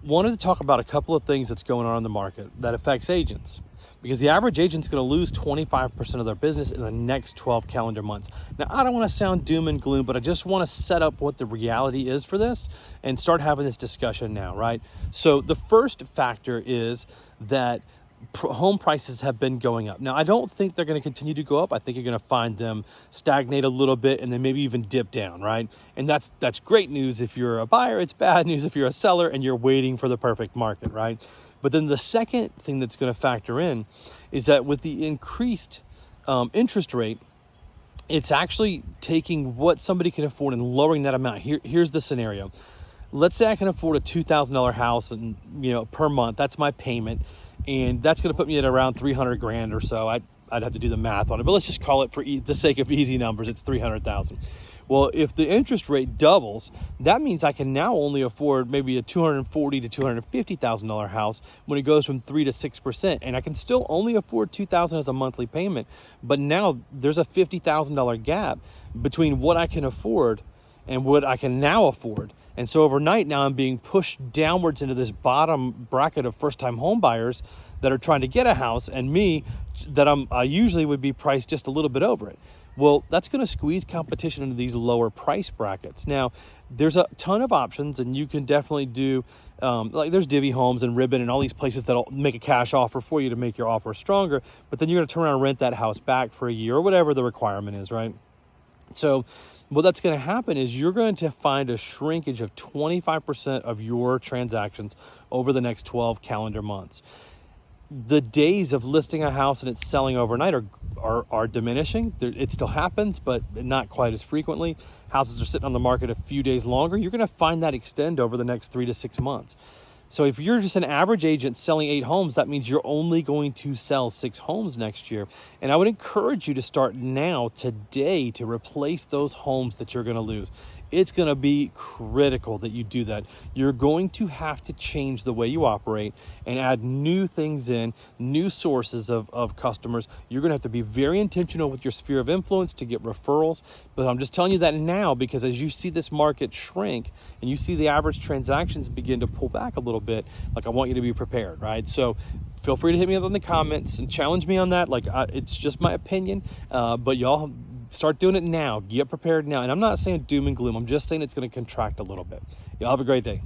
wanted to talk about a couple of things that's going on in the market that affects agents, because the average agent's going to lose 25% of their business in the next 12 calendar months. Now, I don't want to sound doom and gloom, but I just want to set up what the reality is for this and start having this discussion now, right? So the first factor is that home prices have been going up. Now, I don't think they're going to continue to go up. I think you're going to find them stagnate a little bit and then maybe even dip down, right? And that's great news if you're a buyer. It's bad news if you're a seller and you're waiting for the perfect market, right? But then the second thing that's going to factor in is that with the increased interest rate, it's actually taking what somebody can afford and lowering that amount. Here's the scenario. Let's say I can afford a $2,000 house and per month. That's my payment. And that's going to put me at around 300 grand or so. I'd have to do the math on it, but let's just call it, for the sake of easy numbers, it's 300,000. Well, if the interest rate doubles, that means I can now only afford maybe a $240,000 to $250,000 house when it goes from 3 to 6%, and I can still only afford $2,000 as a monthly payment. But now there's a $50,000 gap between what I can afford and what I can now afford. And so overnight now I'm being pushed downwards into this bottom bracket of first-time home buyers that are trying to get a house, and me that I usually would be priced just a little bit over it. Well, that's going to squeeze competition into these lower price brackets. Now, there's a ton of options, and you can definitely do, like there's Divvy Homes and Ribbon and all these places that'll make a cash offer for you to make your offer stronger, but then you're going to turn around and rent that house back for a year or whatever the requirement is, right? So what that's going to happen is you're going to find a shrinkage of 25% of your transactions over the next 12 calendar months. The days of listing a house and it's selling overnight are diminishing. It still happens, but not quite as frequently. Houses are sitting on the market a few days longer. You're going to find that extend over the next 3 to 6 months. So if you're just an average agent selling 8 homes, that means you're only going to sell 6 homes next year. And I would encourage you to start now, today, to replace those homes that you're going to lose. It's going to be critical that you do that. You're going to have to change the way you operate and add new things in, new sources of customers. You're going to have to be very intentional with your sphere of influence to get referrals. But I'm just telling you that now, because as you see this market shrink and you see the average transactions begin to pull back a little bit, like, I want you to be prepared, right? So feel free to hit me up in the comments and challenge me on that. It's just my opinion, but y'all start doing it now. Get prepared now. And I'm not saying doom and gloom. I'm just saying it's going to contract a little bit. Y'all have a great day.